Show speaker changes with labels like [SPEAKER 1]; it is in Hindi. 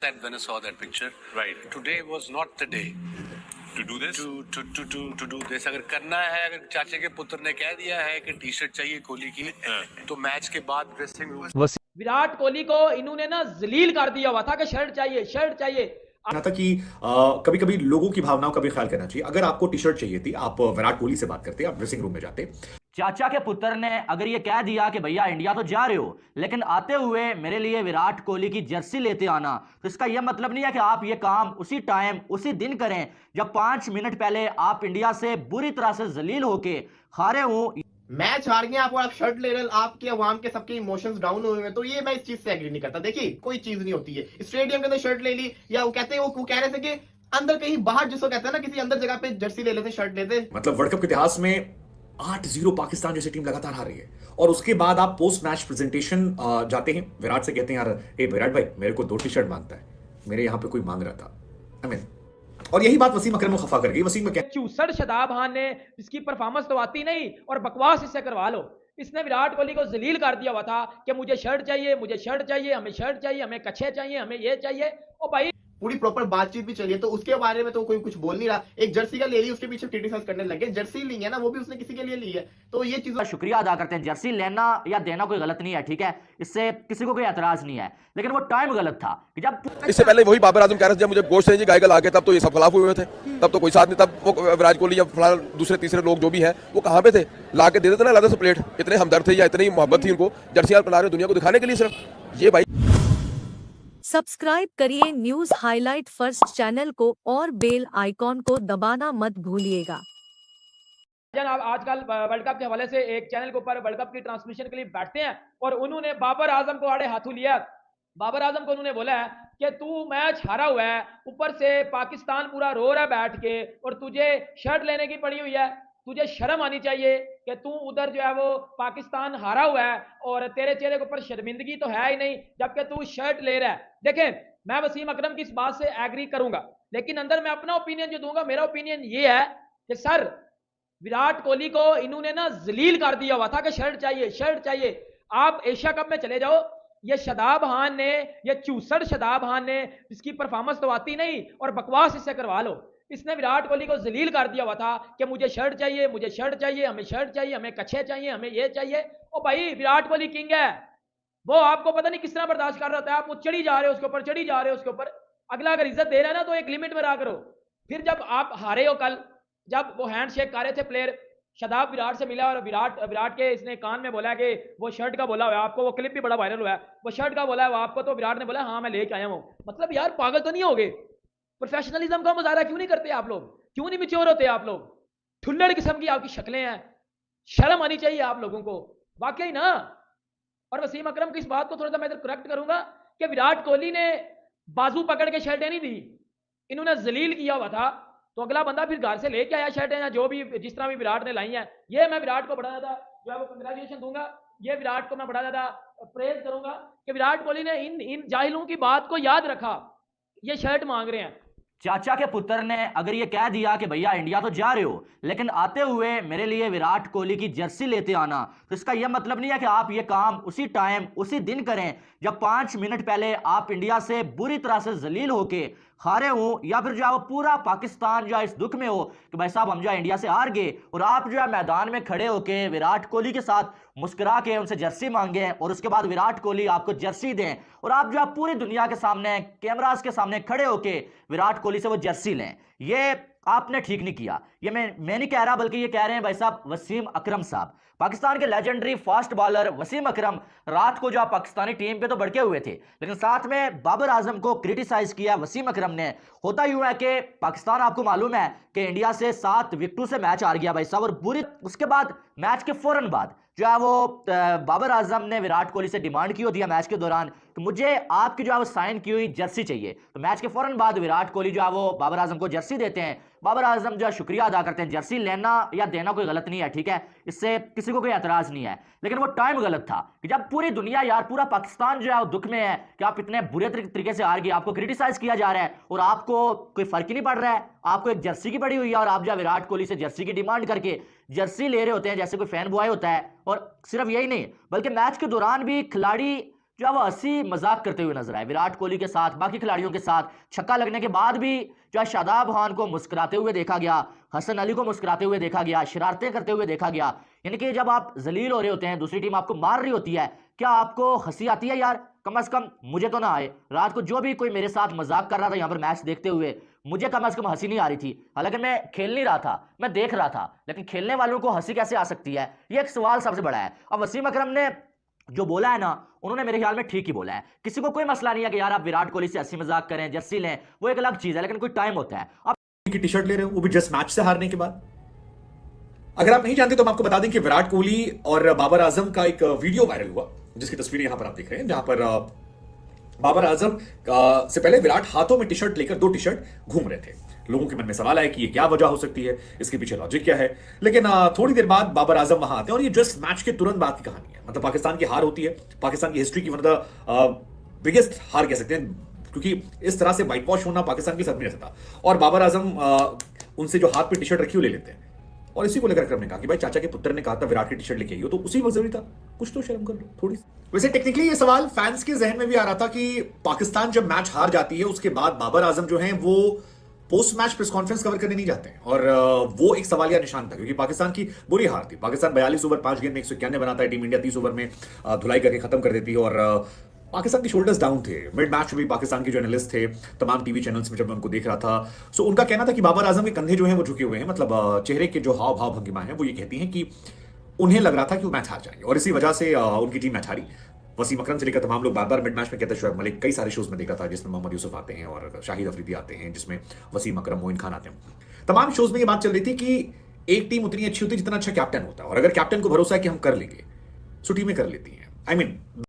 [SPEAKER 1] that when I saw that picture.
[SPEAKER 2] Right.
[SPEAKER 1] Today was not the day
[SPEAKER 2] To do this?
[SPEAKER 1] to do this. अगर करना है, अगर चाचे के पुत्र ने कह दिया है कि टी शर्ट चाहिए कोहली की, तो मैच के बाद ड्रेसिंग रूम
[SPEAKER 3] विराट कोहली को इन्होंने ना जलील कर दिया हुआ था कि शर्ट चाहिए शर्ट चाहिए।
[SPEAKER 4] था कि कभी कभी लोगों की भावनाओं का भी ख्याल करना चाहिए। अगर आपको टी शर्ट चाहिए थी, आप विराट कोहली से बात करते, आप ड्रेसिंग रूम में जाते।
[SPEAKER 5] चाचा के पुत्र ने अगर ये कह दिया कि भैया इंडिया तो जा रहे हो, लेकिन आते हुए मेरे लिए विराट कोहली की जर्सी लेते आना, तो इसका यह मतलब नहीं है कि आप ये काम उसी टाइम उसी दिन करें जब 5 मिनट पहले आप इंडिया से बुरी तरह से जलील होके हारे हो।
[SPEAKER 6] मैच हार गए आप और आप शर्ट ले रहे हैं, आपके अवाम के सबके इमोशंस डाउन हुए हैं, तो ये मैं इस चीज से एग्री नहीं करता। देखिए कोई चीज नहीं होती है, स्टेडियम के अंदर शर्ट ले ली, या वो कहते हैं वो कह रहे थे कि अंदर कहीं बाहर जिसको कहते हैं ना किसी अंदर जगह पे जर्सी ले लेते शर्ट लेते।
[SPEAKER 4] मतलब वर्ल्ड कप के इतिहास में 8-0 पाकिस्तान जैसी टीम लगातार हार रही है, और उसके बाद आप पोस्ट मैच प्रेजेंटेशन जाते हैं, विराट से कहते हैं यार ए विराट भाई मेरे को 2 टी शर्ट मांगता है, मेरे यहाँ पे कोई मांग रहा था। आई मीन, और यही बात वसीम अकरम को खफा कर गई। वसीम में क्या
[SPEAKER 3] 64 शदाब खान ने इसकी परफॉर्मेंस तो आती नहीं और बकवास इससे करवा लो। इसने विराट कोहली को जलील कर दिया हुआ था कि मुझे शर्ट चाहिए, मुझे शर्ट चाहिए, हमें शर्ट चाहिए, हमें कच्छे चाहिए, हमें ये चाहिए। ओ भाई
[SPEAKER 6] पूरी प्रॉपर बातचीत भी चलिए, तो उसके बारे में तो कोई कुछ बोल नहीं रहा। एक जर्सी का ले ली, उसके पीछे क्रिटिसाइज करने लगे। जर्सी ली है ना, वो भी उसने किसी के लिए ली है, तो ये चीज
[SPEAKER 5] शुक्रिया अदा करते हैं। जर्सी लेना या देना कोई गलत नहीं है, ठीक है, इससे किसी को कोई एतराज नहीं है, लेकिन वो टाइम गलत था कि जब
[SPEAKER 7] इससे पहले वही बाबर आजम कह रहे थे जब मुझे गोश्त चाहिए गायगल आ गए, तब तो ये सब खिलाफ हुए थे, तब तो कोई साथ नहीं, तब वो विराट कोहली या फिलहाल दूसरे तीसरे लोग जो भी है वो कहाँ पे थे, ला के दे देते ना अलग से प्लेट। इतने हमदर्द थे या इतनी मोहब्बत थी उनको, जर्सी आप ला रहे दुनिया को दिखाने के लिए सिर्फ। ये भाई
[SPEAKER 8] सब्सक्राइब करिए न्यूज हाईलाइट फर्स्ट चैनल को और बेल आइकॉन को दबाना मत भूलिएगा।
[SPEAKER 3] जनाब आजकल वर्ल्ड कप के हवाले से एक चैनल के ऊपर वर्ल्ड कप की ट्रांसमिशन के लिए बैठते हैं और उन्होंने बाबर आजम को आड़े हाथों लिया। बाबर आजम को उन्होंने बोला है कि तू मैच हारा हुआ है, ऊपर से पाकिस्तान पूरा रो रहा है बैठ के, और तुझे शर्ट लेने की पड़ी हुई है, तुझे शर्म आनी चाहिए कि तू उधर जो है वो पाकिस्तान हारा हुआ है और तेरे चेहरे के ऊपर शर्मिंदगी तो है ही नहीं, जबकि तू शर्ट ले रहा है। देखें, मैं वसीम अकरम की इस बात से एग्री करूंगा, लेकिन अंदर मैं अपना ओपिनियन जो दूंगा, मेरा ओपिनियन ये है कि सर विराट कोहली को इन्होंने ना जलील कर दिया हुआ था कि शर्ट चाहिए शर्ट चाहिए। आप एशिया कप में चले जाओ, ये शदाब खान ने, ये 64 शदाब खान ने इसकी परफॉर्मेंस तो आती नहीं और बकवास इससे करवा लो। इसने विराट कोहली को जलील कर दिया हुआ था कि मुझे शर्ट चाहिए, मुझे शर्ट चाहिए, हमें शर्ट चाहिए, हमें कच्छे चाहिए, हमें ये चाहिए। ओ भाई विराट कोहली किंग है, वो आपको पता नहीं किस तरह बर्दाश्त कर रहा होता है, आप वो चढ़ी जा रहे हो उसके ऊपर, चढ़ी जा रहे हो उसके ऊपर। अगला अगर इज्जत दे रहा है ना तो एक लिमिट में रहा करो। फिर जब आप हारे हो, कल जब वो हैंड शेक कर रहे थे प्लेयर, शदाब विराट से मिला और विराट के इसने कान में बोला कि वो शर्ट का बोला हुआ है आपको, वो क्लिप भी बड़ा वायरल हुआ है, वो शर्ट का बोला है वो आपको, तो विराट ने बोला हाँ मैं लेके आया हूँ। मतलब यार पागल तो नहीं हो गए? प्रोफेशनलिज्म का मुजाहरा क्यों नहीं करते आप लोग? क्यों नहीं मैच्योर होते आप लोग? ठुल्लड़ किस्म की आपकी शक्लें हैं, शर्म आनी चाहिए आप लोगों को, वाकई ना। और वसीम अकरम की इस बात को थोड़ा सा मैं इधर करेक्ट करूंगा कि विराट कोहली ने बाजू पकड़ के शर्टें नहीं दी, इन्होंने जलील किया हुआ था, तो अगला बंदा फिर घर से लेके आया शर्टें या जो भी जिस तरह भी विराट ने लाई हैं। ये मैं विराट को बड़ा ज्यादा जो है वो कंग्रेचुलेशन दूंगा, ये विराट को मैं बड़ा ज्यादा प्रेज करूंगा कि विराट कोहली ने इन जाहिलों की बात को याद रखा, ये शर्ट मांग रहे हैं।
[SPEAKER 5] चाचा के पुत्र ने अगर ये कह दिया कि भैया इंडिया तो जा रहे हो, लेकिन आते हुए मेरे लिए विराट कोहली की जर्सी लेते आना, तो इसका यह मतलब नहीं है कि आप ये काम उसी टाइम उसी दिन करें जब 5 मिनट पहले आप इंडिया से बुरी तरह से जलील होके हारे हो, या फिर जो है वो पूरा पाकिस्तान जो है इस दुख में हो कि भाई साहब हम जो है इंडिया से हार गए, और आप जो है मैदान में खड़े होके विराट कोहली के साथ मुस्कुरा के उनसे जर्सी मांगे और उसके बाद विराट कोहली आपको जर्सी दें और आप जो है पूरी दुनिया के सामने कैमरास के सामने खड़े होके विराट कोहली से वो जर्सी लें। ये आपने ठीक नहीं किया। ये मैं नहीं कह रहा, बल्कि ये कह रहे हैं भाई साहब वसीम अकरम साहब, पाकिस्तान के लेजेंडरी फास्ट बॉलर वसीम अकरम रात को जो पाकिस्तानी टीम पे तो भड़के हुए थे, लेकिन साथ में बाबर आजम को क्रिटिसाइज किया वसीम अकरम ने। होता यूं है कि पाकिस्तान आपको मालूम है कि इंडिया से 7 विकेटों से मैच हार गया भाई साहब, और बुरी उसके बाद मैच के फौरन बाद जो है वो बाबर आजम ने विराट कोहली से डिमांड की होती है मैच के दौरान कि मुझे आपकी जो है वो साइन की हुई जर्सी चाहिए, तो मैच के फौरन बाद विराट कोहली जो है वो बाबर आजम को जर्सी देते हैं। बाबर आजम जो है शुक्रिया अदा करते हैं। जर्सी लेना या देना कोई गलत नहीं है, ठीक है, इससे किसी को कोई एतराज नहीं है, लेकिन वो टाइम गलत था कि जब पूरी दुनिया यार पूरा पाकिस्तान जो है वो दुख में है कि आप इतने बुरे तरीके से हार गए, आपको क्रिटिसाइज किया जा रहा है और आपको कोई फर्क ही नहीं पड़ रहा है, आपको एक जर्सी की पड़ी हुई है और आप जो है विराट कोहली से जर्सी की डिमांड करके जर्सी ले रहे होते हैं जैसे कोई फैन बॉय होता है। और सिर्फ यही नहीं, बल्कि मैच के दौरान भी खिलाड़ी जो वो हंसी मजाक करते हुए नजर आए विराट कोहली के साथ, बाकी खिलाड़ियों के साथ। छक्का लगने के बाद भी जो है शादाब खान को मुस्कुराते हुए देखा गया, हसन अली को मुस्कुराते हुए देखा गया, शरारतें करते हुए देखा गया। यानी कि जब आप जलील हो रहे होते हैं, दूसरी टीम आपको मार रही होती है, क्या आपको हंसी आती है यार? कम से कम मुझे तो ना आए। रात को जो भी कोई मेरे साथ मजाक कर रहा था यहाँ पर मैच देखते हुए, मुझे कम से कम हंसी नहीं आ रही थी। हालांकि मैं खेल नहीं रहा था, मैं देख रहा था, लेकिन खेलने वालों को हंसी कैसे आ सकती है, ये एक सवाल सबसे बड़ा है। अब वसीम अकरम ने जो बोला है ना, उन्होंने मेरे ख्याल में ठीक ही बोला है। किसी को कोई मसला नहीं है कि यार आप विराट कोहली से हंसी मजाक करें, जर्सी लें, वो एक अलग चीज है, लेकिन कोई टाइम होता है। आप
[SPEAKER 4] की टी शर्ट ले रहे हो, वो भी जस्ट मैच से हारने के बाद। अगर आप नहीं जानते तो हम आपको बता दें कि विराट कोहली और बाबर आजम का एक वीडियो वायरल हुआ, जिसकी तस्वीरें यहां पर आप देख रहे हैं, जहां पर बाबर आजम से पहले विराट हाथों में टी शर्ट लेकर 2 टी शर्ट घूम रहे थे। लोगों के मन में सवाल आया कि ये क्या वजह हो सकती है, इसके पीछे लॉजिक क्या है। लेकिन थोड़ी देर बाद बाबर आजम वहां आते हैं और ये जस्ट मैच के तुरंत बाद की कहानी है। मतलब पाकिस्तान की हार होती है, पाकिस्तान की हिस्ट्री की वन ऑफ द बिगेस्ट हार कह सकते हैं, क्योंकि इस तरह से व्हाइट वॉश होना पाकिस्तान के साथ नहीं रहता। और बाबर आजम उनसे जो हाथ पे टी शर्ट रखी वो ले लेते हैं, और इसी को लेकर अकरम ने कहा कि भाई चाचा के पुत्र ने कहा था विराट की टी शर्ट लेके आइए, तो उसी वक्त जरूरी था, कुछ तो शर्म कर लो थोड़ी सी। वैसे टेक्निकली ये सवाल फैंस के जहन में भी आ रहा था कि पाकिस्तान जब मैच हार जाती है उसके बाद बाबर आजम जो हैं वो post match press conference cover करने नहीं जाते हैं, और वो एक सवालिया निशान था, क्योंकि पाकिस्तान की बुरी हार थी। पाकिस्तान 42 ओवर 5 गेंद में 191 बनाता है, टीम इंडिया 30 ओवर में धुलाई करके खत्म कर देती है। और पाकिस्तान की शोल्डर्स डाउन थे। मिड मैच में भी पाकिस्तान के जो एनालिस्ट थे तमाम टीवी चैनल्स में जब मैं उनको देख रहा था, सो उनका कहना था कि बाबर आजम के कंधे जो हैं वो झुके हुए हैं, मतलब चेहरे के जो हाव भाव भंगिमा है वो ये कहती हैं कि उन्हें लग रहा था कि वो मैच हार जाएंगे, और इसी वजह से उनकी टीम मैच हारी। वसीम अकरम से लेकर तमाम लोग बार बार मिड मैच में कहते हैं, शोएब मलिक, कई सारे शोज में देख रहा था जिसमें मोहम्मद यूसुफ आते हैं और शाहिद अफरीदी आते हैं, जिसमें वसीम अकरम, मोइन खान आते हैं। तमाम शोज में ये बात चल रही थी कि एक टीम उतनी अच्छी होती है जितना अच्छा कैप्टन होता है, और अगर कैप्टन को भरोसा है कि हम कर लेंगे, सो टीमें कर लेती हैं। I mean